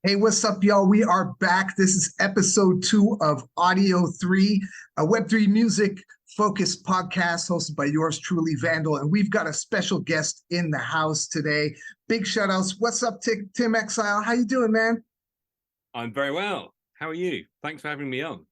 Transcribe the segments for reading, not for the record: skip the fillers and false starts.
Hey, what's up, y'all? We are back. This is episode 2 of ODDio3, a Web3 Music focused podcast hosted by yours truly, Vandal. And we've got a special guest in the house today. Big shout outs. What's up, Tim Exile? How you doing, man? I'm very well. How are you? Thanks for having me on.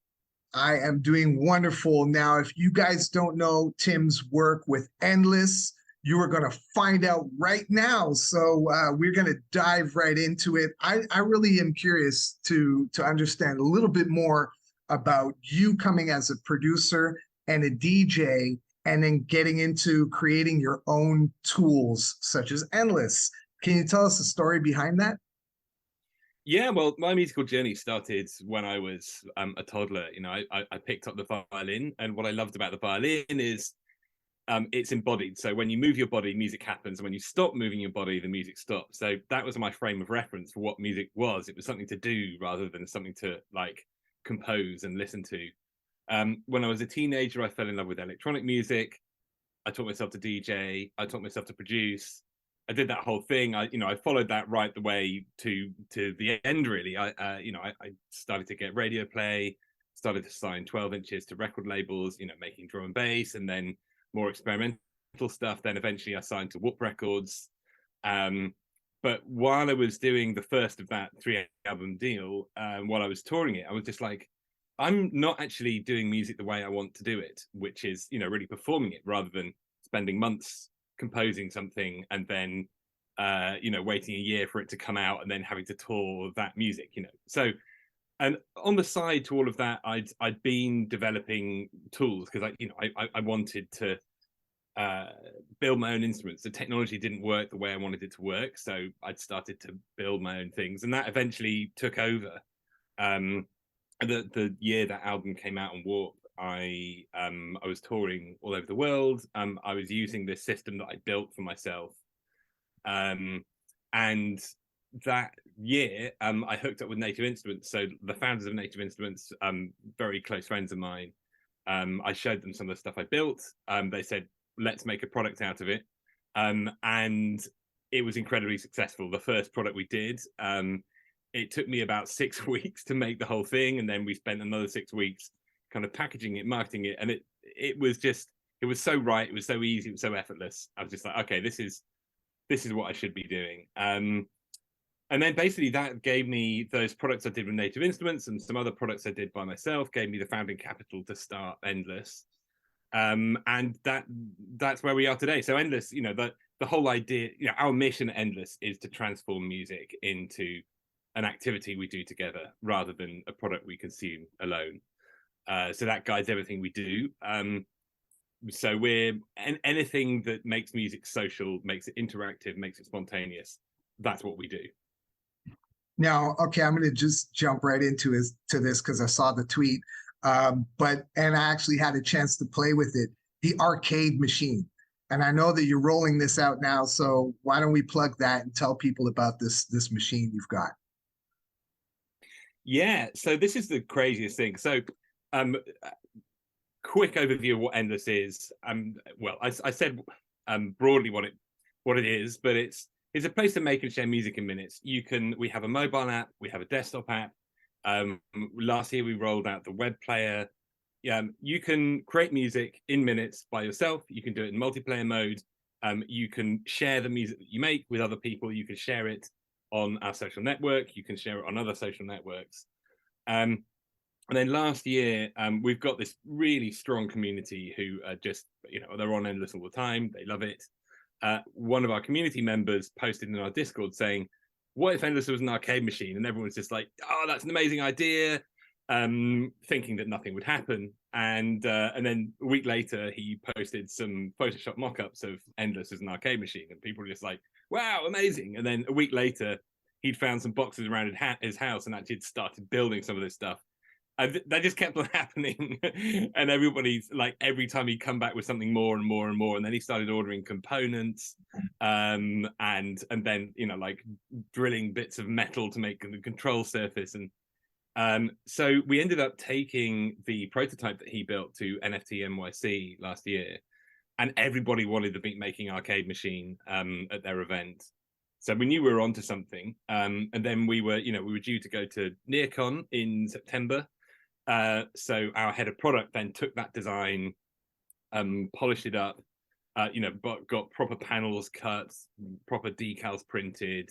I am doing wonderful. Now, if you guys don't know Tim's work with OMNIJESS, you are going to find out right now. So we're going to dive right into it. I really am curious to understand a little bit more about you coming as a producer and a DJ, and then getting into creating your own tools such as OMNIJESS. Can you tell us the story behind that? Yeah, well, my musical journey started when I was a toddler. You know, I picked up the violin, and what I loved about the violin is it's embodied. So when you move your body, music happens. And when you stop moving your body, the music stops. So that was my frame of reference for what music was. It was something to do rather than something to like compose and listen to. When I was a teenager, I fell in love with electronic music. I taught myself to DJ. I taught myself to produce. I did that whole thing. I followed that right the way to the end. Really, I started to get radio play. Started to sign 12 inches to record labels. Making drum and bass, and then more experimental stuff. Then eventually I signed to RealityChain. But while I was doing the first of that 3-album deal, while I was touring it, I was just like, I'm not actually doing music the way I want to do it, which is, really performing it rather than spending months composing something and then, waiting a year for it to come out and then having to tour that music, So, and on the side to all of that, I'd been developing tools because I wanted to build my own instruments. The technology didn't work the way I wanted it to work, so I'd started to build my own things, and that eventually took over. The year that album came out on Warp, I was touring all over the world. I was using this system that I built for myself, and that year, I hooked up with Native Instruments. So the founders of Native Instruments, very close friends of mine. I showed them some of the stuff I built. They said, let's make a product out of it. And it was incredibly successful. The first product we did, it took me about 6 weeks to make the whole thing. And then we spent another 6 weeks kind of packaging it, marketing it. And it was so right. It was so easy. It was so effortless. I was just like, okay, this is what I should be doing. And then basically that gave me those products I did with Native Instruments and some other products I did by myself, gave me the founding capital to start OMNIJESS. And that's where we are today. So OMNIJESS, the whole idea, our mission at OMNIJESS is to transform music into an activity we do together rather than a product we consume alone. So that guides everything we do. So anything that makes music social, makes it interactive, makes it spontaneous, that's what we do. Now, okay, I'm going to just jump right into this because I saw the tweet, and I actually had a chance to play with it, the arcade machine. And I know that you're rolling this out now, so why don't we plug that and tell people about this machine you've got? Yeah, so this is the craziest thing. So, quick overview of what OMNIJESS is. Well, I said broadly what it is, but it's it's a place to make and share music in minutes. We have a mobile app, we have a desktop app. Last year we rolled out the web player. You can create music in minutes by yourself. You can do it in multiplayer mode. You can share the music that you make with other people. You can share it on our social network. You can share it on other social networks. And then last year, we've got this really strong community who are just, they're on Endless all the time. They love it. One of our community members posted in our Discord saying, what if Endless was an arcade machine? And everyone's just like, oh, that's an amazing idea, thinking that nothing would happen. And then a week later, he posted some Photoshop mock-ups of Endless as an arcade machine. And people were just like, wow, amazing. And then a week later, he'd found some boxes around his house and actually started building some of this stuff. That just kept on happening. And everybody's like, every time he'd come back with something more and more and more. And then he started ordering components and then, like drilling bits of metal to make the control surface. And so we ended up taking the prototype that he built to NFT NYC last year. And everybody wanted the beat making arcade machine at their event. So we knew we were onto something. And then we were due to go to NearCon in September. So our head of product then took that design, polished it up, but got proper panels cut, proper decals printed,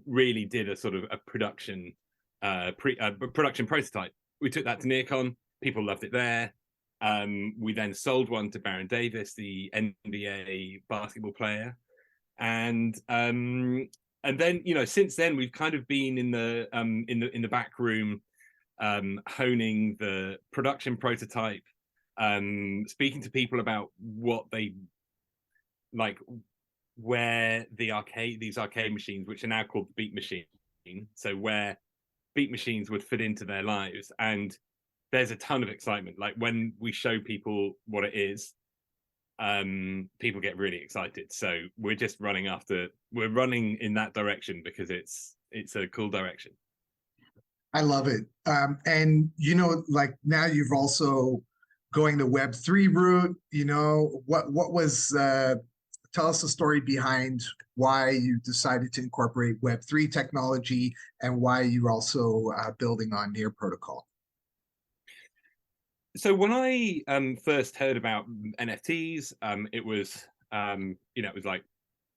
really did a sort of a production prototype. We took that to NearCon. People loved it there. We then sold one to Baron Davis, the NBA basketball player, and then since then we've kind of been in the back room, honing the production prototype, speaking to people about what they like, where these arcade machines, which are now called the Beat Machine, so where beat machines would fit into their lives. And there's a ton of excitement. Like when we show people what it is, people get really excited. So we're running in that direction because it's a cool direction. I love it. And like now you've also going the Web3 route. What was tell us the story behind why you decided to incorporate Web3 technology and why you're also building on Near protocol. So when I first heard about NFTs, it was like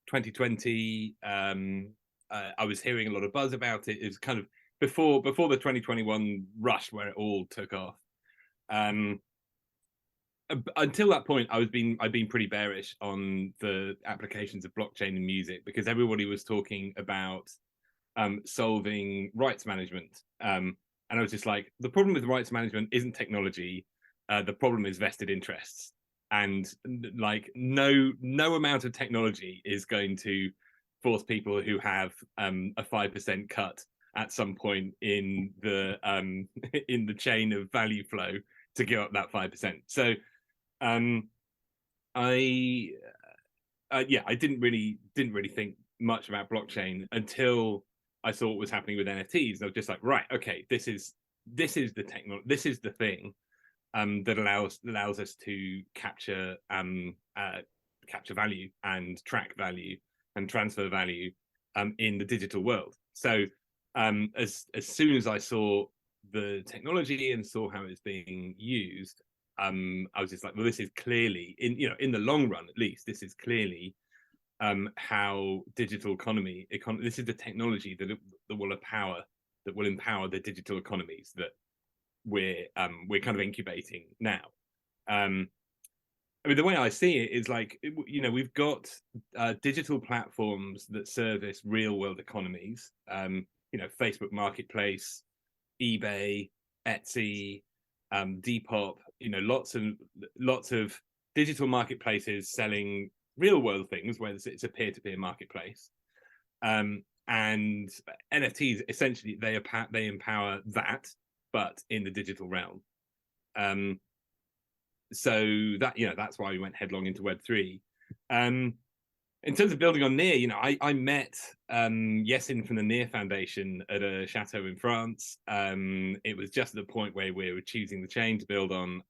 2020. I was hearing a lot of buzz about it. It was kind of before the 2021 rush where it all took off. Until that point, I'd been pretty bearish on the applications of blockchain in music because everybody was talking about solving rights management. And I was just like, the problem with rights management isn't technology. The problem is vested interests. And like no amount of technology is going to force people who have a 5% cut at some point in the chain of value flow to give up that 5%. So I didn't really think much about blockchain until I saw what was happening with NFTs. And I was just like, right, okay, this is the technology, this is the thing that allows us to capture value and track value and transfer value in the digital world. So as soon as I saw the technology and saw how it's being used, I was just like, well, this is clearly in the long run, at least, this is clearly how digital economy. This is the technology that will empower the digital economies that we're kind of incubating now. I mean, the way I see it is like, we've got digital platforms that service real world economies. Facebook Marketplace, eBay, Etsy, Depop. Lots of digital marketplaces selling real world things, whether it's a peer-to-peer marketplace. And NFTs essentially they empower that, but in the digital realm. So that's why we went headlong into Web3. In terms of building on Near, I met Yesin from the Near Foundation at a chateau in France. It was just at the point where we were choosing the chain to build on.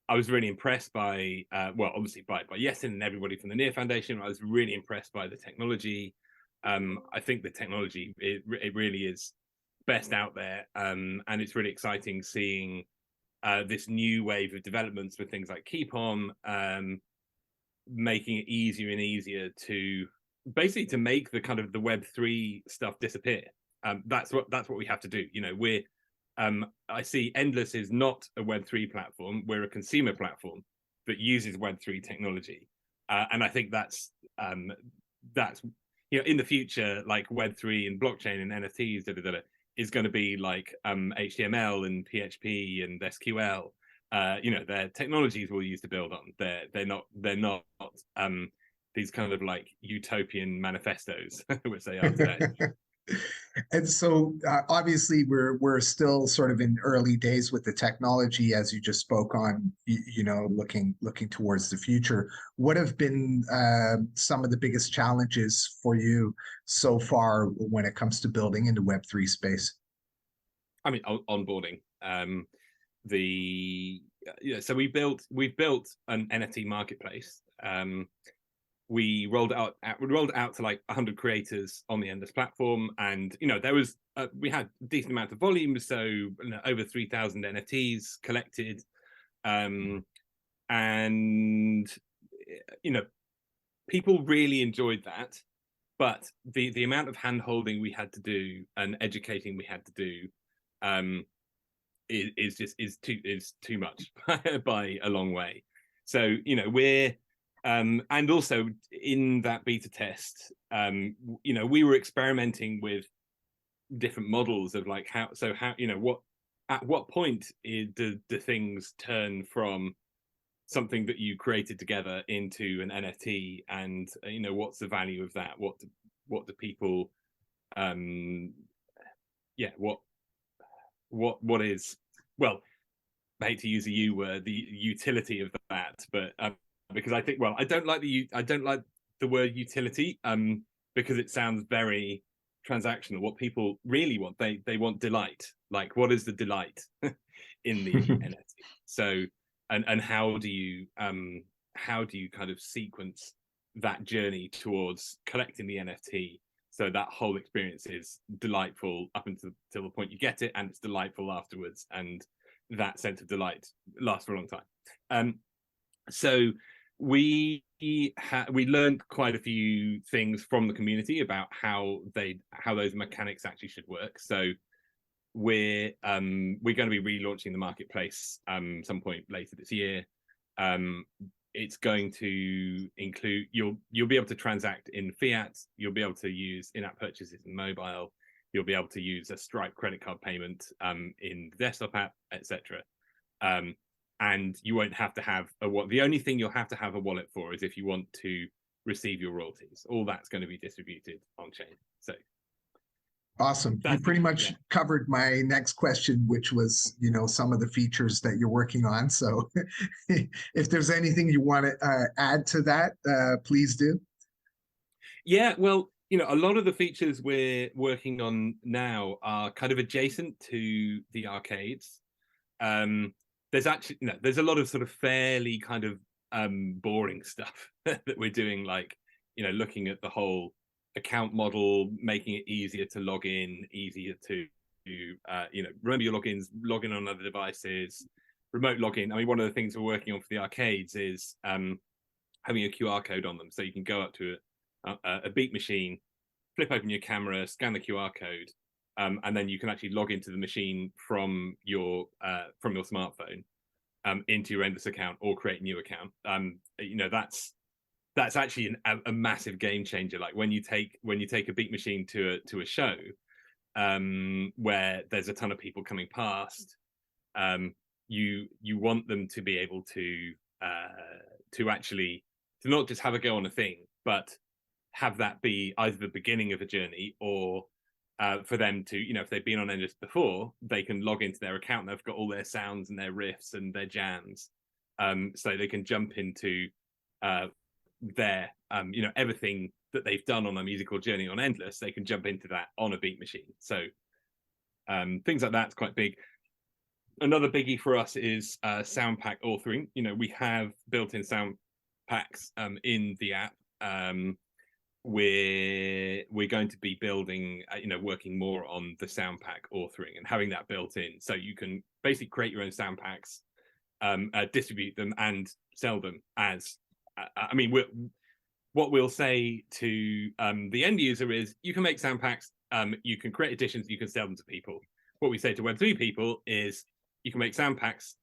I was really impressed by, well, obviously by Yesin and everybody from the Near Foundation. I was really impressed by the technology. I think the technology, it really is best out there. And it's really exciting seeing this new wave of developments with things like Keep On, making it easier and easier to basically to make the kind of the Web3 stuff disappear. That's what we have to do. You know, I see Endless is not a Web3 platform. We're a consumer platform that uses Web3 technology, and I think that's you know, in the future, like Web3 and blockchain and NFTs, is going to be like HTML and PHP and SQL. You know, they're technologies we'll use to build on. They're not these kind of like utopian manifestos, which they are today. And so obviously we're still sort of in early days with the technology, as you just spoke on, you know, looking towards the future. What have been some of the biggest challenges for you so far when it comes to building in the Web3 space? I mean, onboarding. So we've built an NFT marketplace. We rolled it out to like 100 creators on the Endless platform, and you know, there was we had a decent amount of volume, so you know, over 3,000 NFTs collected, and you know, people really enjoyed that. But the amount of hand holding we had to do and educating we had to do is too much by a long way. So you know, we're and also in that beta test, you know, we were experimenting with different models of like how you know, at what point do things turn from something that you created together into an NFT, and you know, what's the value of that? What do people yeah, what is, well, I hate to use a U word, the utility of that, but because I think, well, I don't like the word utility because it sounds very transactional. What people really want, they want delight. Like, what is the delight in the NFT? So and how do you kind of sequence that journey towards collecting the NFT so that whole experience is delightful up until the point you get it, and it's delightful afterwards, and that sense of delight lasts for a long time. So we learned quite a few things from the community about how those mechanics actually should work. So we're going to be relaunching the marketplace some point later this year. It's going to include, you'll be able to transact in fiat, you'll be able to use in-app purchases in mobile, you'll be able to use a Stripe credit card payment in the desktop app, etc. And you won't have to have a wallet. The only thing you'll have to have a wallet for is if you want to receive your royalties. All that's going to be distributed on chain. So awesome. You pretty much covered my next question, which was, you know, some of the features that you're working on. So if there's anything you want to add to that, please do. Yeah, well, you know, a lot of the features we're working on now are kind of adjacent to the arcades. There's actually, you know, there's a lot of sort of fairly kind of boring stuff that we're doing, like, you know, looking at the whole account model, making it easier to log in, easier to you know, remember your logins, log in on other devices, remote login. I mean, one of the things we're working on for the arcades is having a QR code on them, so you can go up to a beat machine, flip open your camera, scan the QR code, and then you can actually log into the machine from your smartphone into your Endless account or create a new account. You know, that's actually a massive game changer. Like when you take a beat machine to a show where there's a ton of people coming past, you want them to be able to actually to not just have a go on a thing, but have that be either the beginning of a journey, or for them to, you know, if they've been on Endless before, they can log into their account and they've got all their sounds and their riffs and their jams, so they can jump into their you know, everything that they've done on a musical journey on Endless, they can jump into that on a beat machine. So things like that's quite big. Another biggie for us is sound pack authoring. You know, we have built-in sound packs in the app. We're going to be building, working more on the sound pack authoring and having that built in, so you can basically create your own sound packs, distribute them, and sell them as. What we'll say to the end user is, you can make sound packs, you can create editions, you can sell them to people. What we say to Web3 people is, you can make sound packs,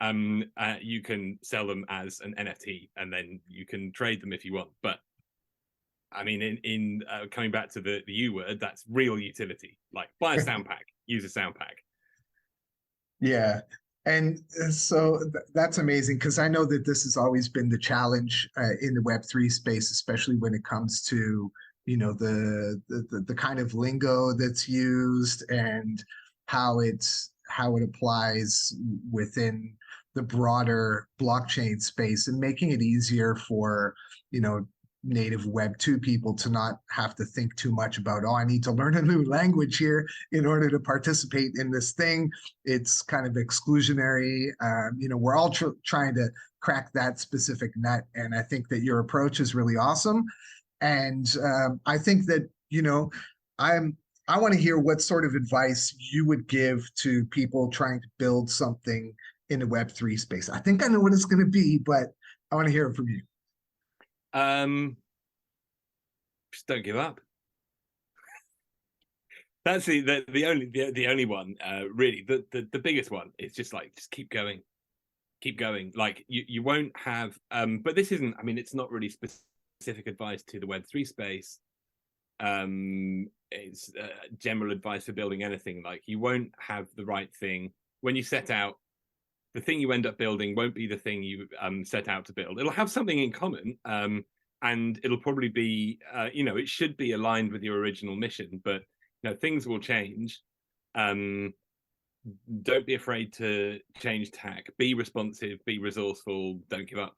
you can sell them as an NFT, and then you can trade them if you want. But I mean, in coming back to the U word, that's real utility. Like, buy a sound pack, use a sound pack. Yeah. And so that's amazing, because I know that this has always been the challenge in the Web3 space, especially when it comes to, the kind of lingo that's used and how it applies within the broader blockchain space, and making it easier for, native Web2 people to not have to think too much about, oh, I need to learn a new language here in order to participate in this thing. It's kind of exclusionary. We're all trying to crack that specific nut. And I think that your approach is really awesome. And I think that, I want to hear what sort of advice you would give to people trying to build something in the Web3 space. I think I know what it's going to be, but I want to hear it from you. Just don't give up. That's the only one, really. The biggest one is just keep going. Like, you won't have, but this isn't, it's not really specific advice to the Web3 space. It's general advice for building anything. Like, you won't have the right thing when you set out. The thing you end up building won't be the thing you set out to build. It'll have something in common, and it'll probably be, it should be aligned with your original mission. But things will change. Don't be afraid to change tack. Be responsive. Be resourceful. Don't give up.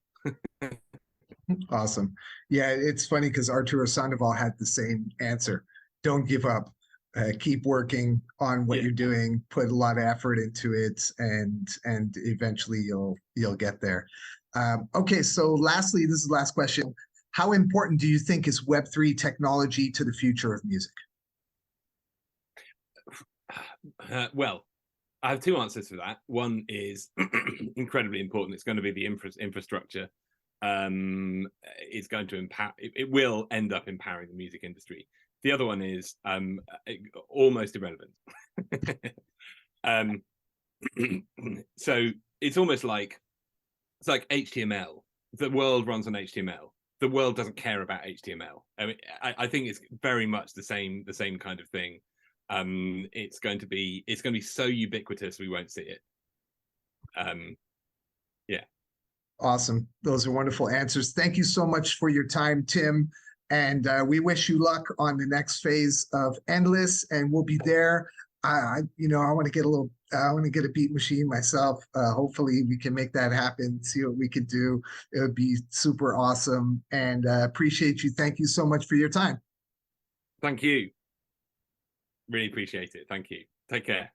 Awesome. Yeah, it's funny because Arturo Sandoval had the same answer. Don't give up. Keep working on what you're doing. Put a lot of effort into it, and eventually you'll get there. Okay, so lastly, this is the last question. How important do you think is Web3 technology to the future of music? Well, I have two answers for that. One is incredibly important. It's going to be the infrastructure. It's going to empower. It will end up empowering the music industry. The other one is almost irrelevant. So it's almost like HTML. The world runs on HTML. The world doesn't care about HTML. I think it's very much the same kind of thing. It's going to be so ubiquitous we won't see it. Yeah. Awesome. Those are wonderful answers. Thank you so much for your time, Tim. And we wish you luck on the next phase of OMNIJESS, and we'll be there. I want to get a beat machine myself. Hopefully we can make that happen, see what we can do. It would be super awesome, and appreciate you. Thank you so much for your time. Thank you. Really appreciate it. Thank you. Take care.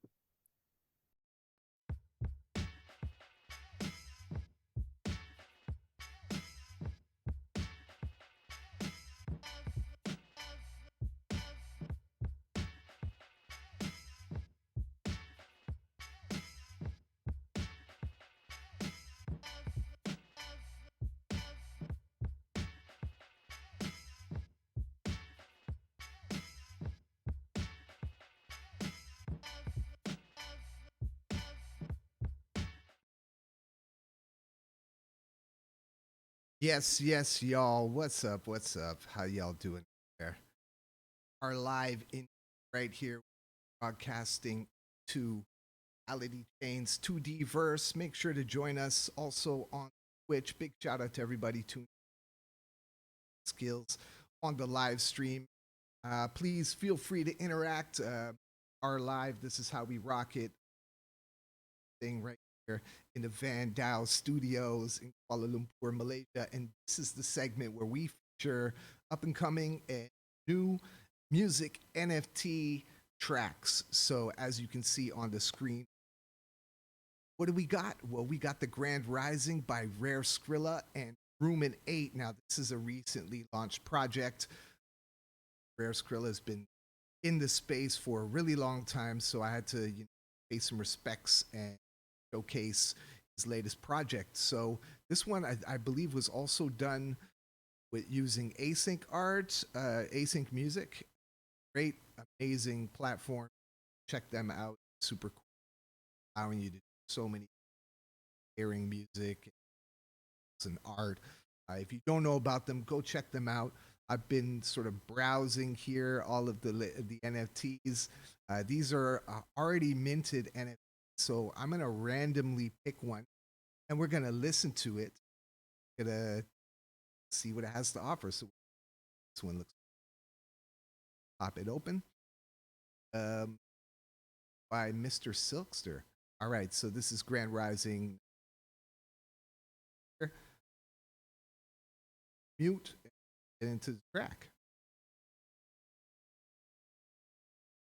Yes, y'all. What's up? How y'all doing there? Are live in right here, broadcasting to RealityChain's 2D verse. Make sure to join us also on Twitch. Big shout out to everybody tuning skills on the live stream. Please feel free to interact. Our live. This is how we rock it. Thing right here in the BeatDAO studios in Kuala Lumpur, Malaysia. And this is the segment where we feature up and coming and new music NFT tracks. So as you can see on the screen, what do we got? Well, we got the Grand Rising by Rare Skrilla and Room and 8. Now, this is a recently launched project. Rare Skrilla has been in the space for a really long time, so I had to pay some respects and showcase his latest project. So this one, I believe, was also done with using async art, async music. Great, amazing platform. Check them out. Super cool. Allowing you to do so many hearing music and art. If you don't know about them, go check them out. I've been sort of browsing here all of the NFTs. These are already minted NFTs, so I'm gonna randomly pick one, and we're gonna listen to it. Gonna see what it has to offer. So this one looks. Pop it open. By Mr. Silkster. All right, so this is Grand Rising. Mute and get into the track.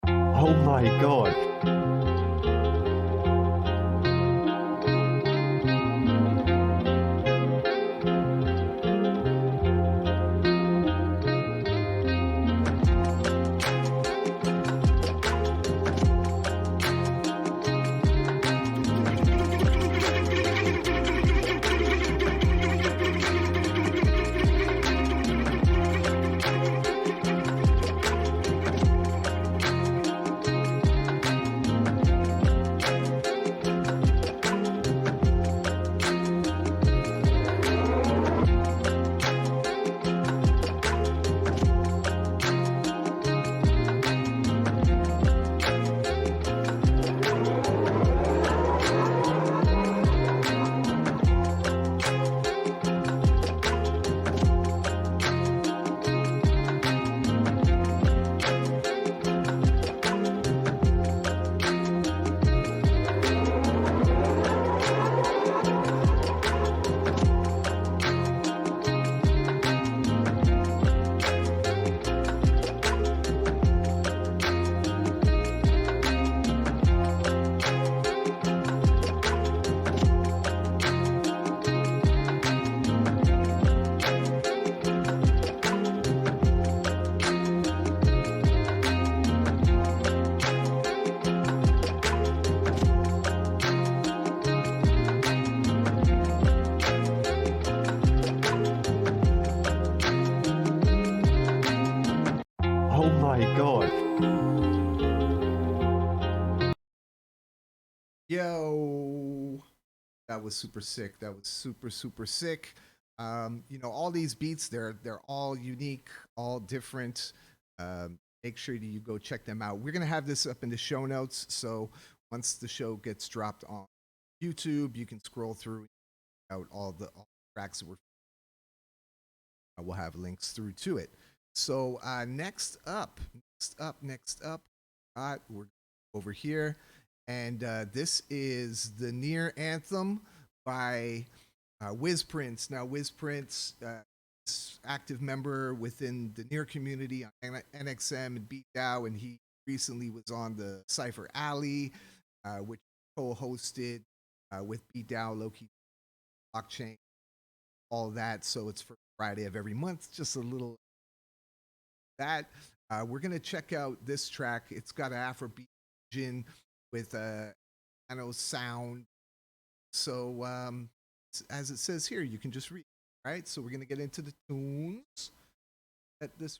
Oh my god. Yo, that was super sick. That was super sick. All these beats, they're all unique, all different. Make sure that you go check them out. We're gonna have this up in the show notes, so once the show gets dropped on YouTube, you can scroll through out all the tracks that we'll have links through to it. So next up, we're over here. And this is the Near Anthem by Wizprince. Now, Wizprince is active member within the Near community on NXM and BeatDAO, and he recently was on the Cypher Alley, which co-hosted with BeatDAO, Low-Key Blockchain, all that. So it's for Friday of every month, just a little that. We're going to check out this track. It's got an Afrobeat engine with a piano sound. So as it says here, you can just read, right? So we're going to get into the tunes at this.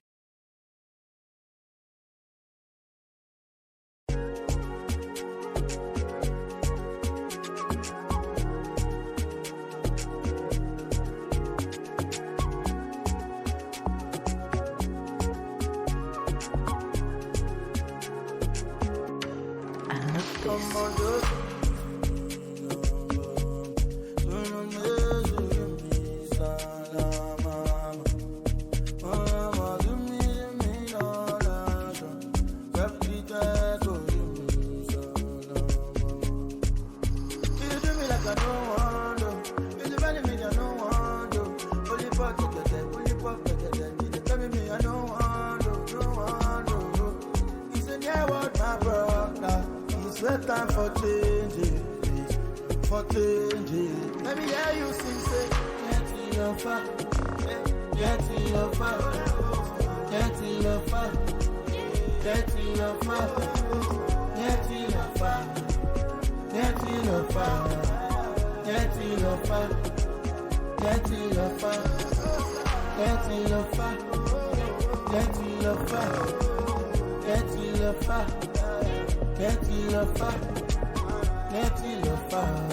Time for changing, for change. Let me hear you sing, say, get in your fire, get in your fire, get in your fire, get in your fire, get in your fire, get in your fire, get in your fire, get in your fire, get in your fire, get in your fire, get in your fire, get in your fire. Get in the fire,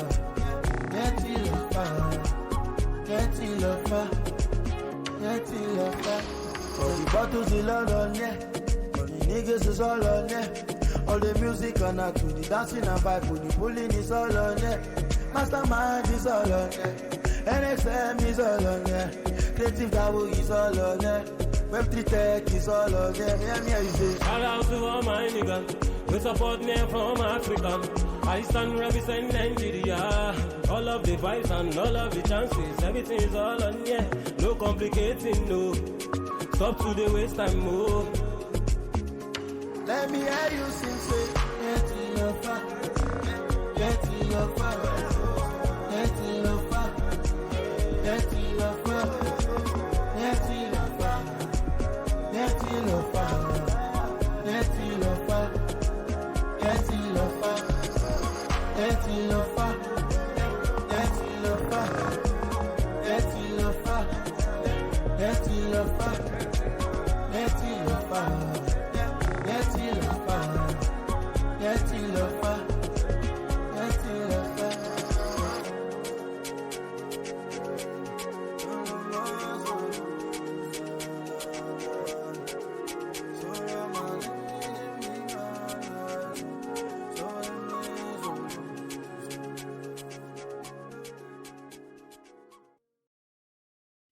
get in the fire, get in the fire, get in the fire. All the bottles in London, yeah. All the niggas is all on there. All the music on that, to the dancing and vibe, with the pulling is all on there. Mastermind is all on there. NXM is all on there. Creative DAO is all on there. Web3 Tech is all on there. Yeah, you say. Shout out to all my niggas. We support me from Africa. I stand represent Nigeria. All of the vibes and all of the chances. Everything is all on, yeah. No complicating, no. Stop to the waste time, move. Let me hear you sing, say, get in your fire, get in your fire, get in your fire, get in your fire, get in your fire, get in your fire, get in your fire, get in your fire. Get in the fire, get in the fire, get in the fire, get in the fire, get in the fire, get in the fire, get in the fire, get in the fire.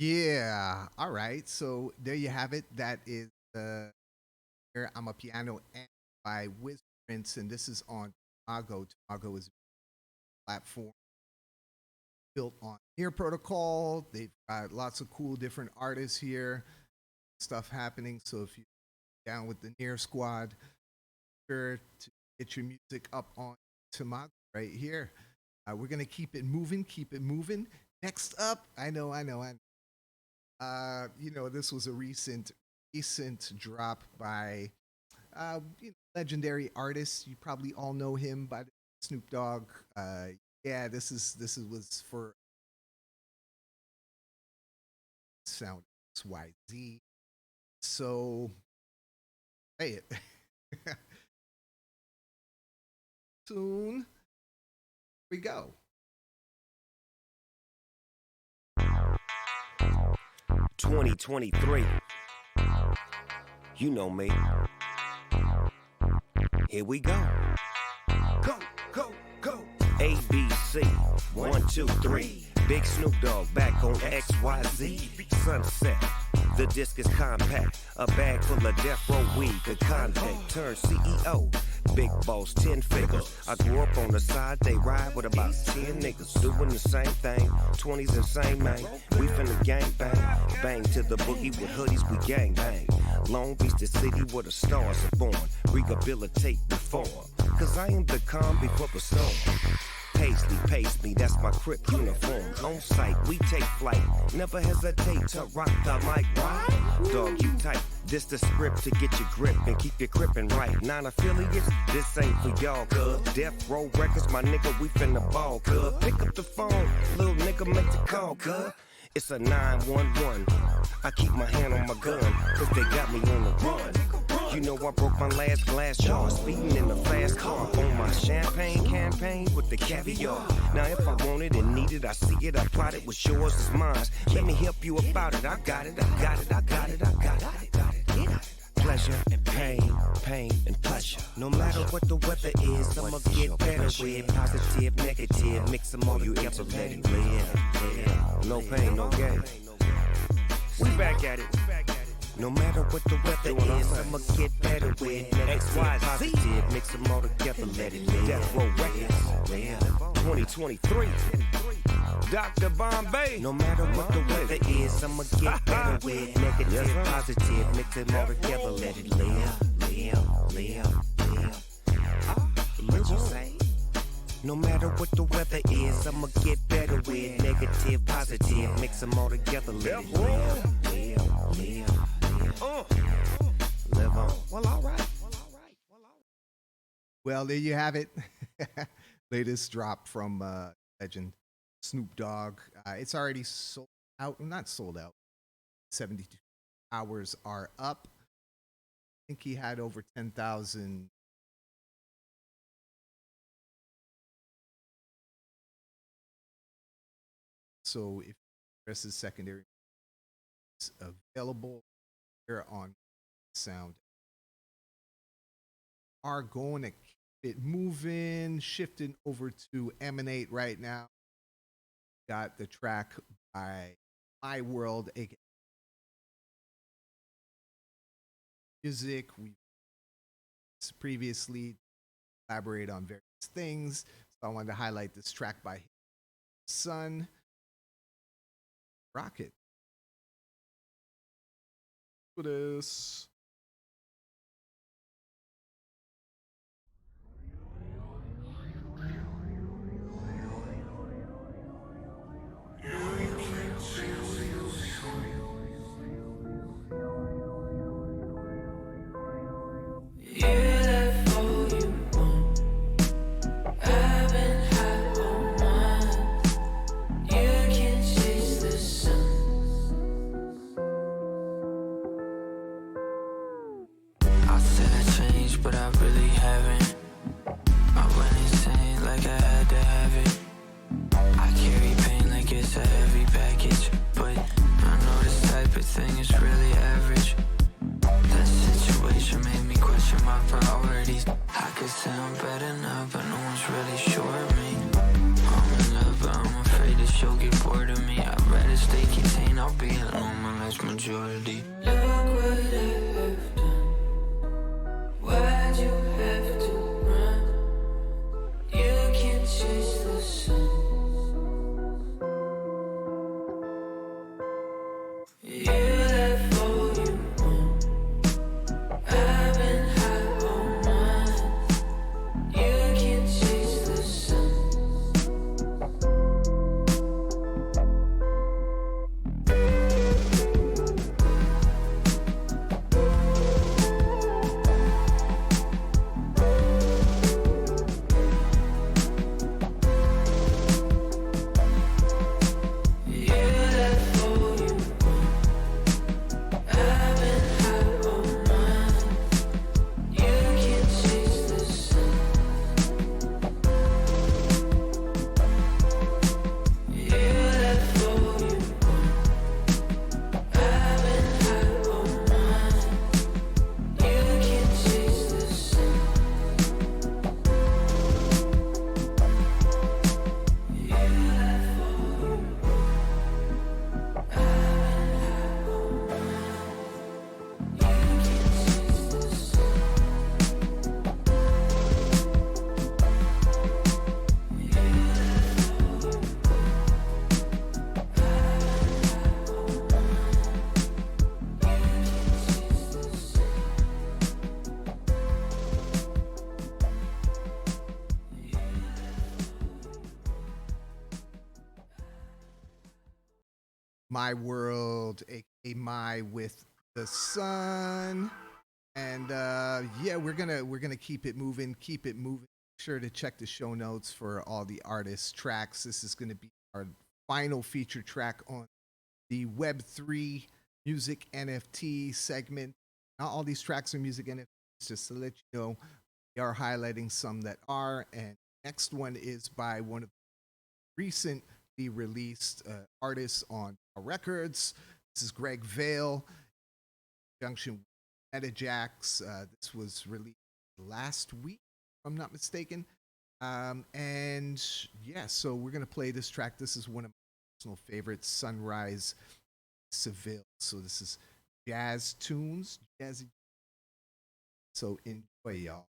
Yeah. All right. So there you have it. That is here I'm a Piano and by Wiz Prince, and this is on Tamago. Tamago is a platform built on Near Protocol. They've got lots of cool different artists here, stuff happening. So if you're down with the Near Squad, sure to get your music up on Tamago right here. We're gonna keep it moving. Next up, I know. This was a recent drop by legendary artist. You probably all know him by Snoop Dogg. This was for Sound XYZ. So say it. Soon we go. $2023. You know me. Here we go. Go. ABC, 1, 2, 3. Big Snoop Dogg back on XYZ. Sunset. The disc is compact. A bag full of death row weed. The convict turned CEO. Big boss, 10 figures. I grew up on the side, they ride with about 10 niggas. Doing the same thing, 20s and same man. We finna gang bang. Bang to the boogie with hoodies, we gang bang. Long Beach, the city where the stars are born. Rehabilitate the form. Cause I am the calm before the storm. Paisley, pace me, that's my Crip uniform. On sight, we take flight. Never hesitate to rock the mic, right? Dog, you tight. This the script to get your grip and keep your gripping right. Non-affiliates, this ain't for y'all, cuz. Death Row Records, my nigga, we finna ball, cuz. Pick up the phone, little nigga, make the call, cuz. It's a 911. I keep my hand on my gun, cause they got me on the run. You know I broke my last glass jar, speeding in a fast car on my champagne campaign with the caviar. Now if I want it and need it, I see it, I plot it, what's yours is mine. Let me help you about it, I got it. Pleasure and pain and pleasure. No matter what the weather is, I'ma get better with positive, negative, mix them all together, let it live. No pain, no gain. We back at it. No matter what the weather is, I'ma get better with XY positive, mix them all together, let it live. Death Row Records, 2023. Dr. Bombay. No matter what the weather is, I'ma get better with negative, positive, mix them all together, let it live. What you say? No matter what the weather is, I'ma get better with negative, positive, mix them all together. Let it live. Live on. Well, all right. Well, there you have it. Latest drop from legend Snoop Dogg. It's already sold out. Not sold out. 72 hours are up. I think he had over 10,000. So if this is secondary, it's available here on Sound. Are going to keep it moving, shifting over to Emanate right now. Got the track by My World, aka Music. We previously collaborated on various things, so I wanted to highlight this track by Sun. Rocket. Look at this. But I really haven't. I went insane like I had to have it. I carry pain like it's a heavy package, but I know this type of thing is really average. That situation made me question my priorities. I could say I'm better now, but no one's really sure of me. I'm in love, but I'm afraid that she'll get bored of me. I'd rather stay contained, I'll be alone my life's majority. Look what I have done. Why'd you have to run? You can't chase the sun. You left all you want. I've been high all night. You can't chase the sun. My World, aka My with the Sun. And yeah, we're gonna keep it moving. Sure to check the show notes for all the artists' tracks. This is gonna be our final feature track on the Web3 Music NFT segment. Not all these tracks are music NFTs, just to let you know, we are highlighting some that are. And next one is by one of the recently released artists on DAOrecords. This is Greg Vale, in conjunction with MetaJax. This was released last week, if I'm not mistaken. And yeah, so we're gonna play this track. This is one of my personal favorites, Sunrise Seville. So this is jazz tunes, jazzy. So enjoy, y'all.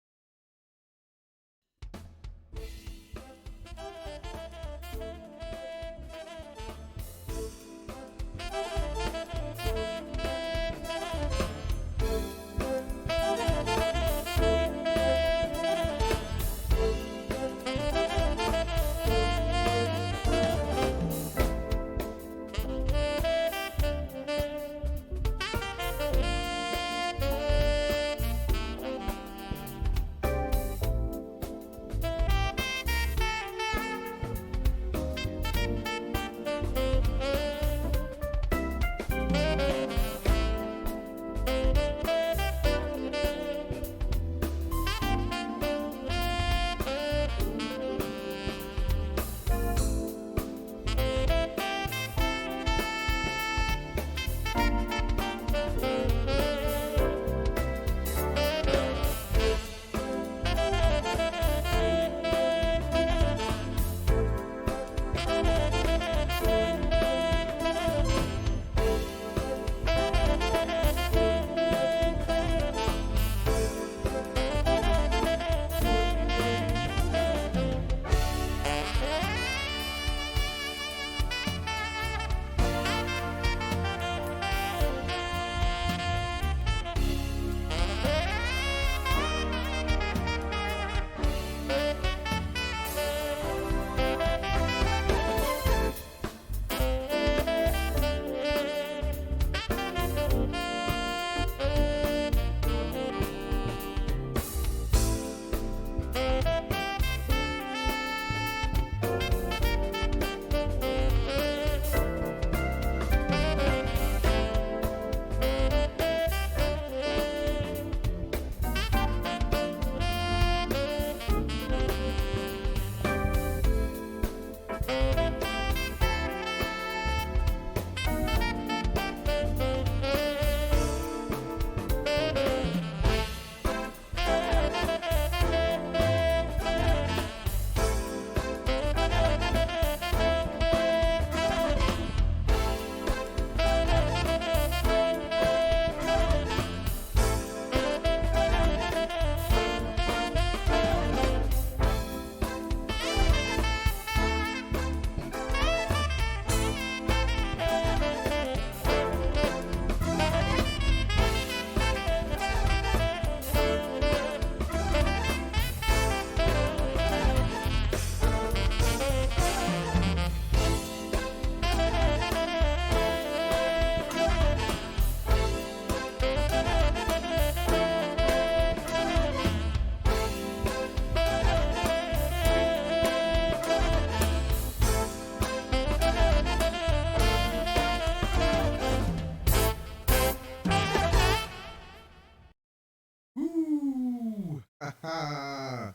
I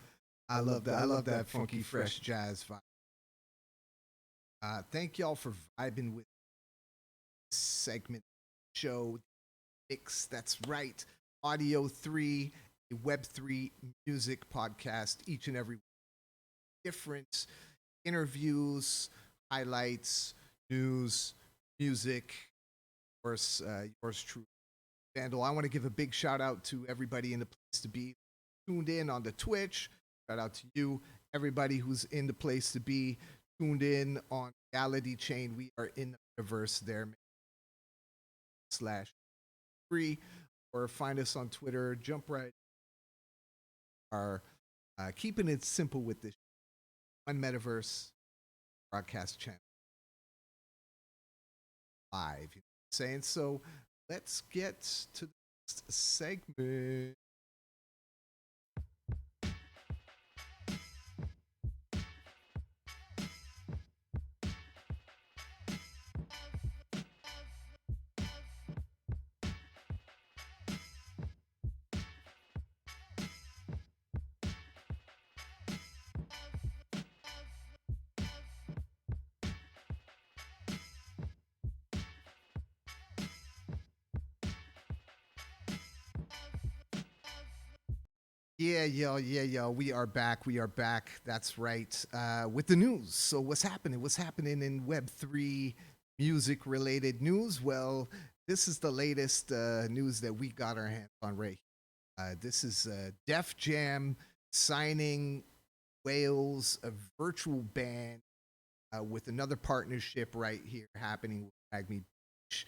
love that. I love that funky, fresh jazz vibe. Thank y'all for vibing with this segment show mix. That's right. ODDio3, a Web3 music podcast, each and every different interviews, highlights, news, music. Of course, yours truly, Vandal. I want to give a big shout out to everybody in the place to be tuned in on the Twitch. Shout out to you, everybody who's in the place to be tuned in on RealityChain. We are in the universe there. /free, or find us on Twitter. Jump right. Are keeping it simple with this one metaverse broadcast channel live. You know what I'm saying? So let's get to the next segment. Yeah, yo. We are back. We are back. That's right. With the news. So what's happening? What's happening in Web3 music related news? Well, this is the latest news that we got our hands on right here. This is Def Jam signing Wales, a virtual band with another partnership right here happening with Acme Beach.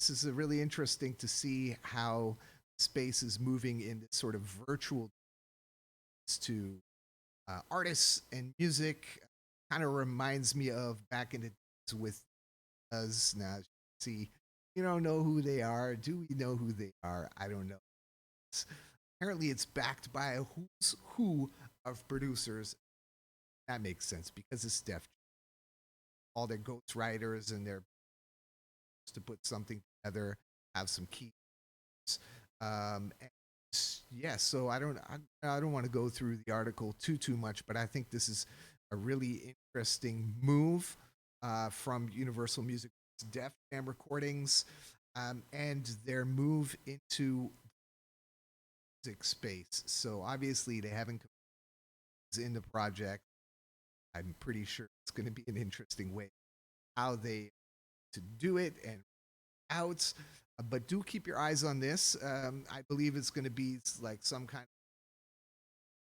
This is really interesting to see how space is moving in this sort of virtual to artists and music. Kind of reminds me of back in the days with us. Now, see, you don't know who they are. Do we know who they are? I don't know. Apparently, it's backed by a who's who of producers. That makes sense because it's Def. All their ghostwriters and their to put something together, have some keys. And yeah, so I don't want to go through the article too much, but I think this is a really interesting move from Universal Music Def Jam Recordings and their move into music space. So obviously they haven't come in the project. I'm pretty sure it's going to be an interesting way how they to do it and out. But do keep your eyes on this. I believe it's going to be like some kind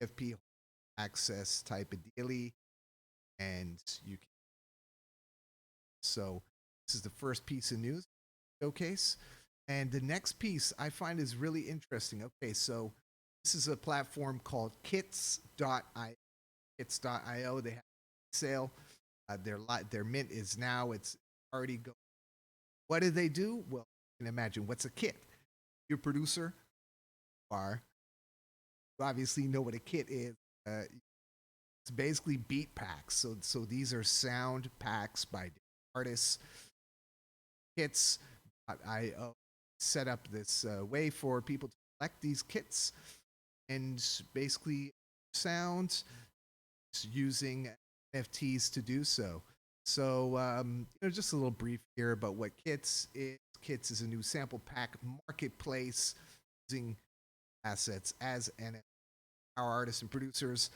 of FP access type of dealy, and you can. So this is the first piece of news showcase, and the next piece I find is really interesting. Okay, so this is a platform called Kits.io. Kits.io. They have a sale. Their mint is now. It's already going. What do they do? Well, you can imagine what's a kit. Your producer, you obviously know what a kit is. It's basically beat packs. So these are sound packs by artists. Kits.io set up this way for people to collect these kits and basically sound using NFTs to do so. So, just a little brief here about what Kits is. Kits is a new sample pack marketplace using assets as NFT, our artists and producers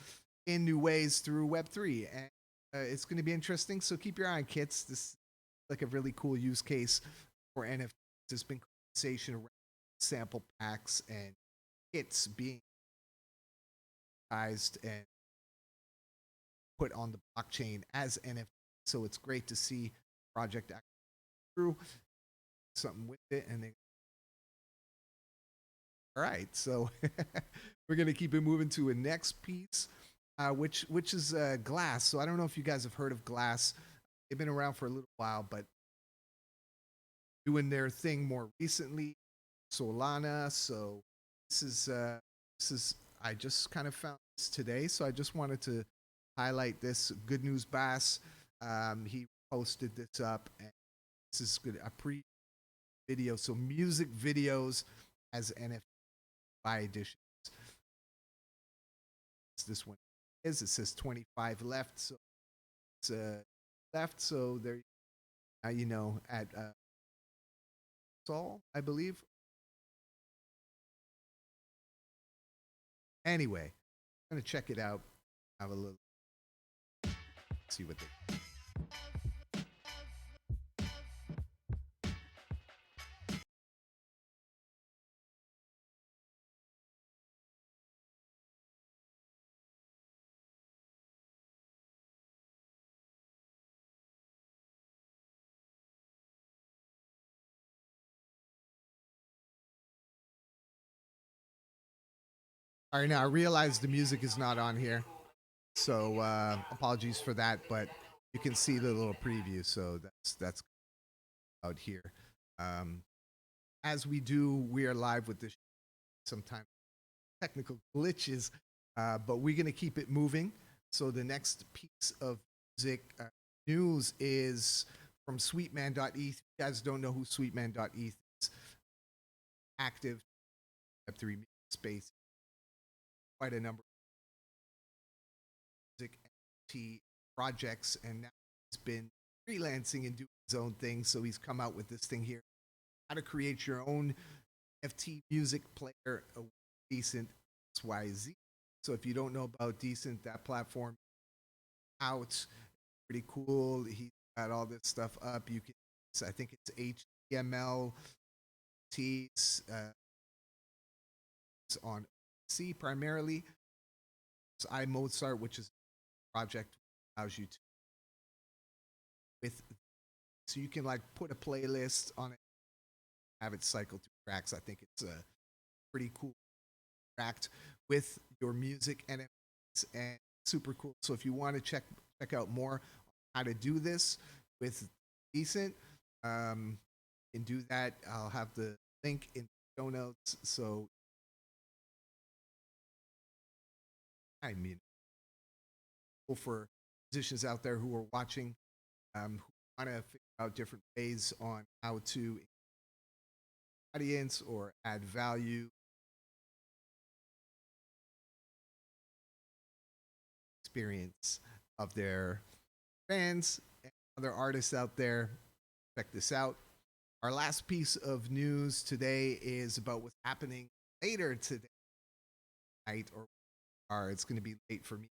in new ways through Web3. And it's going to be interesting. So keep your eye on Kits. This is like a really cool use case for NFTs. There's been conversation around sample packs and Kits being and put on the blockchain as NFT. So it's great to see project actually through something with it, and they. All right, so we're gonna keep it moving to a next piece, which is Glass. So I don't know if you guys have heard of Glass. They've been around for a little while, but doing their thing more recently. Solana. So this is I just kind of found this today, so I just wanted to highlight this. Good News Bass. He posted this up, and this is good, a pre-video. So music videos as NFT by edition. this one is. It says 25 left, so it's left. So there, you know, at Saul, I believe. Anyway, I'm gonna check it out. Have a little see what they. All right, now I realize the music is not on here, so apologies for that. But you can see the little preview, so that's out here. As we do, we are live with this. Sometimes technical glitches, but we're gonna keep it moving. So the next piece of music news is from Sweetman.eth. If you guys don't know who Sweetman.eth is, active Web3 music space, quite a number of music NFT projects, and now he's been freelancing and doing his own thing. So he's come out with this thing here: how to create your own NFT music player, Decent XYZ. So if you don't know about Decent, that platform out, pretty cool. He got all this stuff up. You can, I think it's HTML, T's on C primarily. It's iMozart, which is a project that allows you to with, so you can like put a playlist on it, have it cycle through tracks. I think it's a pretty cool tract with your music and super cool. So if you want to check out more on how to do this with Decent, you can do that. I'll have the link in the show notes. So I mean, for musicians out there who are watching, who want to figure out different ways on how to audience or add value, experience of their fans and other artists out there. Check this out. Our last piece of news today is about what's happening later today night, or it's going to be late for me.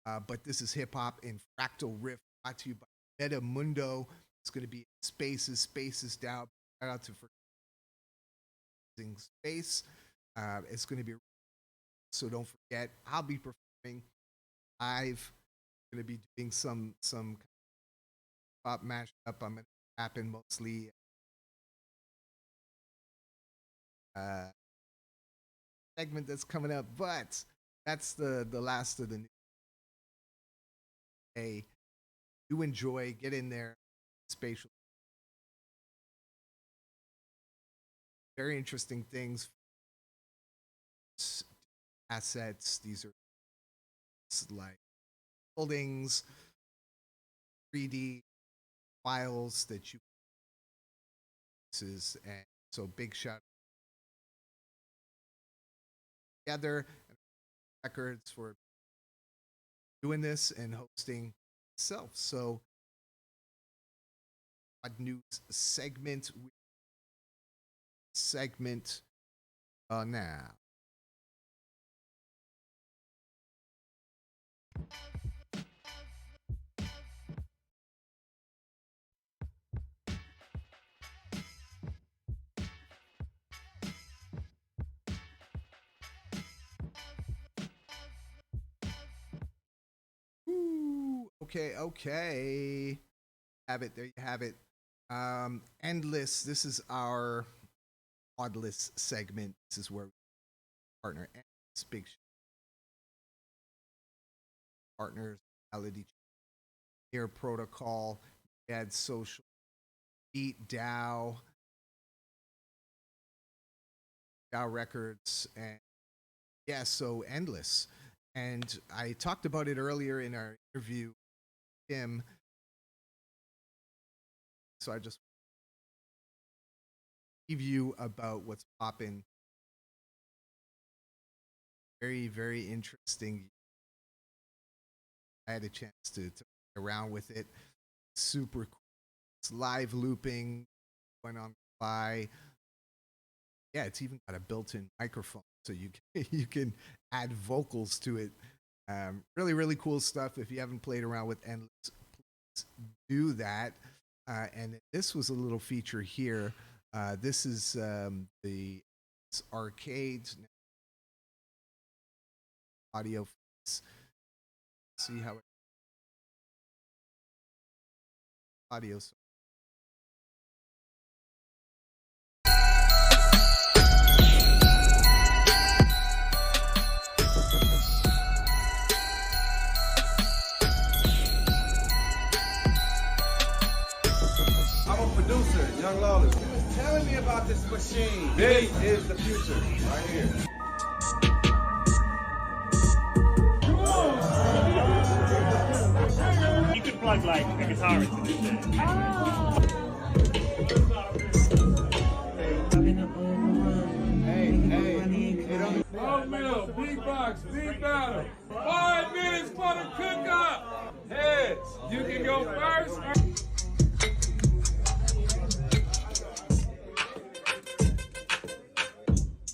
But this is Hip Hop in Fractal Rift, brought to you by Metamundo. It's going to be Spaces DAO. Shout out to Space. It's going to be, so don't forget, I'll be performing live. I'm going to be doing some pop mashup. I'm going to happen mostly segment that's coming up, but that's the last of the news. Hey, you enjoy, get in there. Spatial, very interesting things, assets. These are like buildings, 3D files that you and so big shout together records for doing this and hosting itself. So news segment now. Ooh, okay. Have it. There you have it. Endless. This is our Oddless segment. This is where we partner Endless, big partners, RealityChain, Air Protocol, Myriad Social, BeatDAO, DAOrecords, and yeah, so Endless. And I talked about it earlier in our interview with Tim. So I just preview about what's popping very, very interesting. I had a chance to play around with it. Super cool. It's live looping, going on the fly. Yeah, it's even got a built-in microphone, so you can add vocals to it. Really, really cool stuff. If you haven't played around with Endless, please do that. And this was a little feature here. This is the arcade audio. See how it audio. I'm a producer, Young Lawless. He was telling me about this machine. This is the future, right here. You could plug like a guitar into this thing. Oh, Mill, beatbox, beat battle. 5 minutes for the cook-up. Heads, you can go first.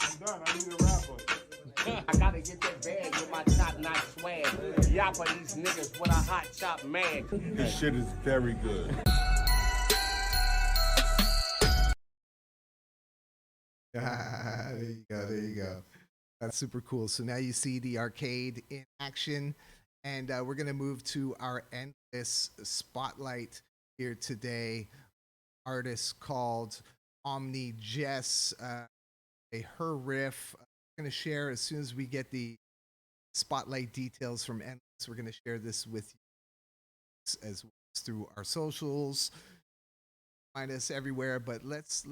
I'm done. I need a rapper. I gotta get that bag with my top-notch swag. Yappa these niggas with a hot chop mag. This shit is very good. There you go. There you go. That's super cool. So now you see the arcade in action, and we're going to move to our Endless spotlight here today. Artist called OMNIJESS, her riff. I'm going to share as soon as we get the spotlight details from Endless. We're going to share this with you as well as through our socials. Find us everywhere, but let's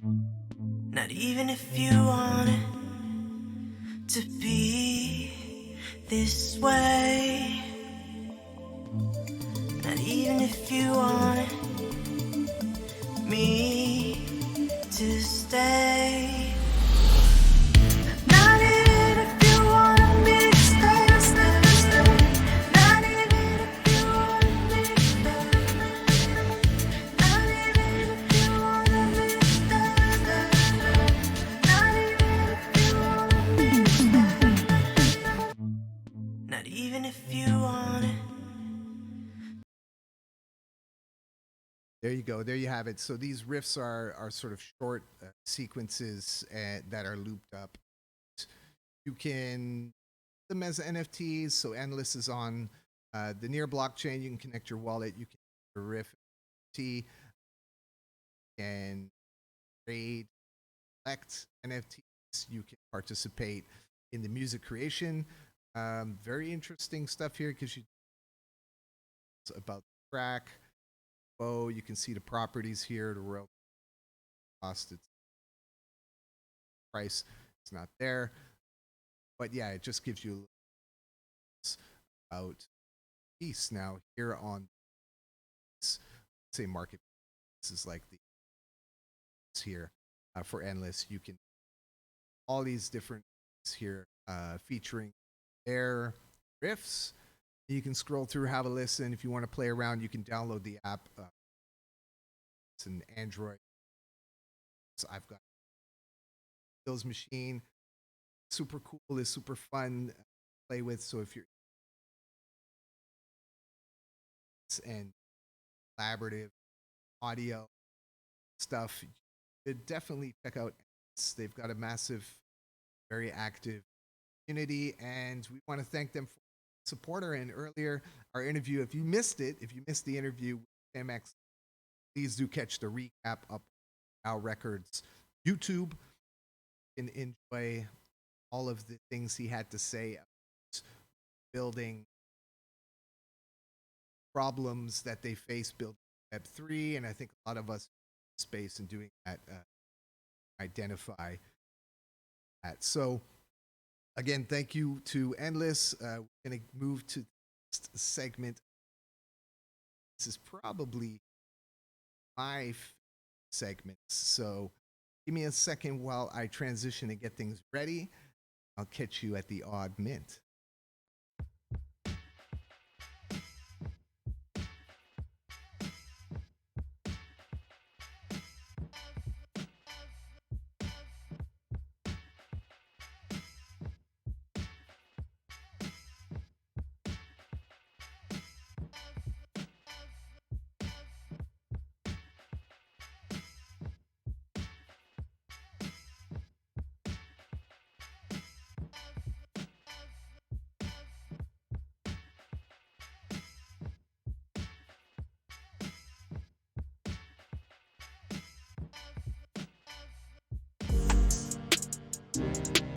Not even if you want it to be this way. Not even if you want it, me to stay. Not even if you want me to stay. Not even if you want me to stay. Not even if you want me to stay. Not even if you want me to stay. Not even if you want it. There you go. There you have it. So these riffs are sort of short sequences that are looped up. You can them as NFTs. So Endless is on the Near blockchain. You can connect your wallet. You can do a riff NFT and trade, collect NFTs. You can participate in the music creation. Very interesting stuff here because you about the track. You can see the properties here, the royalty cost, its price, it's not there. But yeah, it just gives you a little about piece. Now here on say market, this is like the here for Endless. You can all these different here featuring their riffs. You can scroll through, have a listen. If you want to play around, you can download the app. It's an Android. So I've got Bill's machine. Super cool. It's super fun to play with. So if you're and collaborative audio stuff, you should definitely check out. They've got a massive, very active community, and we want to thank them for supporter. And earlier our interview, if you missed the interview with Tim Exile, please do catch the recap up on DAOrecords YouTube and enjoy all of the things he had to say about building problems that they face building Web3. And I think a lot of us in space and doing that identify that. So again, thank you to Endless. We're going to move to the next segment. This is probably my segments. So give me a second while I transition and get things ready. I'll catch you at the odd mint.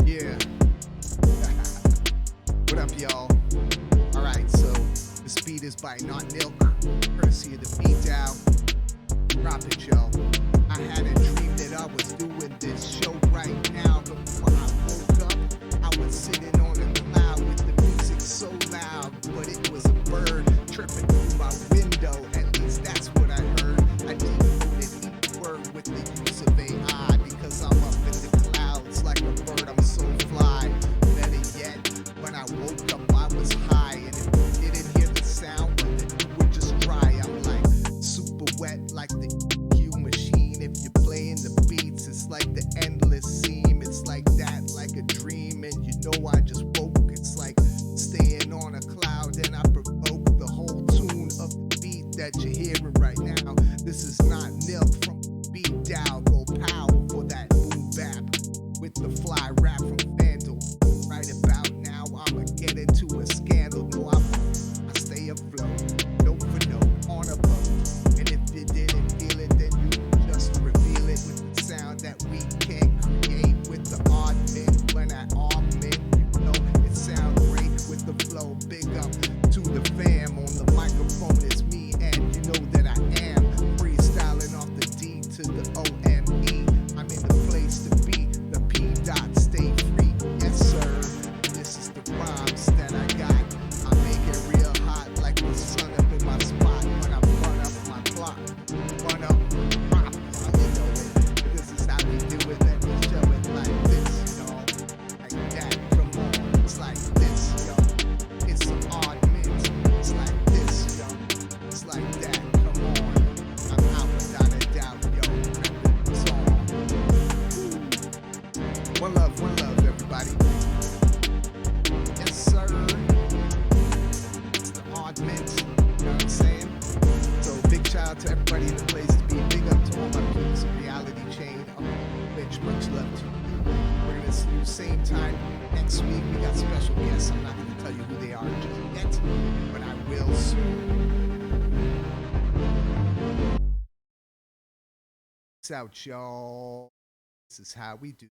Yeah. What up, y'all? All right, so this beat is by Not Nilk, courtesy of the BeatDAO. Drop it, y'all. I had a dream that I was doing this show right now, but before I woke up, I was sitting on a cloud with the music so loud, but it was a bird tripping through my window. At least that's what I heard. I decoded each word with the use of AI because I'm up in the clouds like a bird. I'm so fly. Better yet, when I woke up, I was high, and if you didn't hear the sound, but then you were just dry. I'm like super wet, like the EQ machine. If you're playing the beats, it's like the endless seam. It's like that, like a dream, and you know I just woke. It's like staying on a cloud, and I provoke the whole tune of the beat that you're hearing right now. This is Not Nilk from BeatDAO. Go power for that boom bap with the fly rap from Vandal. Right about now, I'ma get into a scandal. No, I stay afloat, note for note, on a boat. And if you didn't feel it, then you just reveal it with the sound that we can create with the odd mint. When I augment, you know it sounds great with the flow. Big up to the fam. On the microphone is me, and you know that I am freestyling off the D to the OME. I'm in the place to be, the P dot, stay free. Yes, sir. This is the rhymes that I got. I make it real hot like the sun up in my spot when I run up my clock. Run up, rock, you know it. This is how we do it. Let me show it like this, y'all. Like that, come on. It's like this, y'all. It's an odd mint. It's like this, y'all. It's like that, come on. I'm out without a doubt, yo. Reppin' the song. One love, everybody. Yes, sir. It's the odd mint. You know what I'm saying? So big shout out to everybody in the place to be. Big up to all my peeps of RealityChain. Bitch, much love to you. We're gonna see you same time next week. We got special guests. I'm not gonna tell you who they are just yet, but I will soon. Peace out, y'all. This is how we do.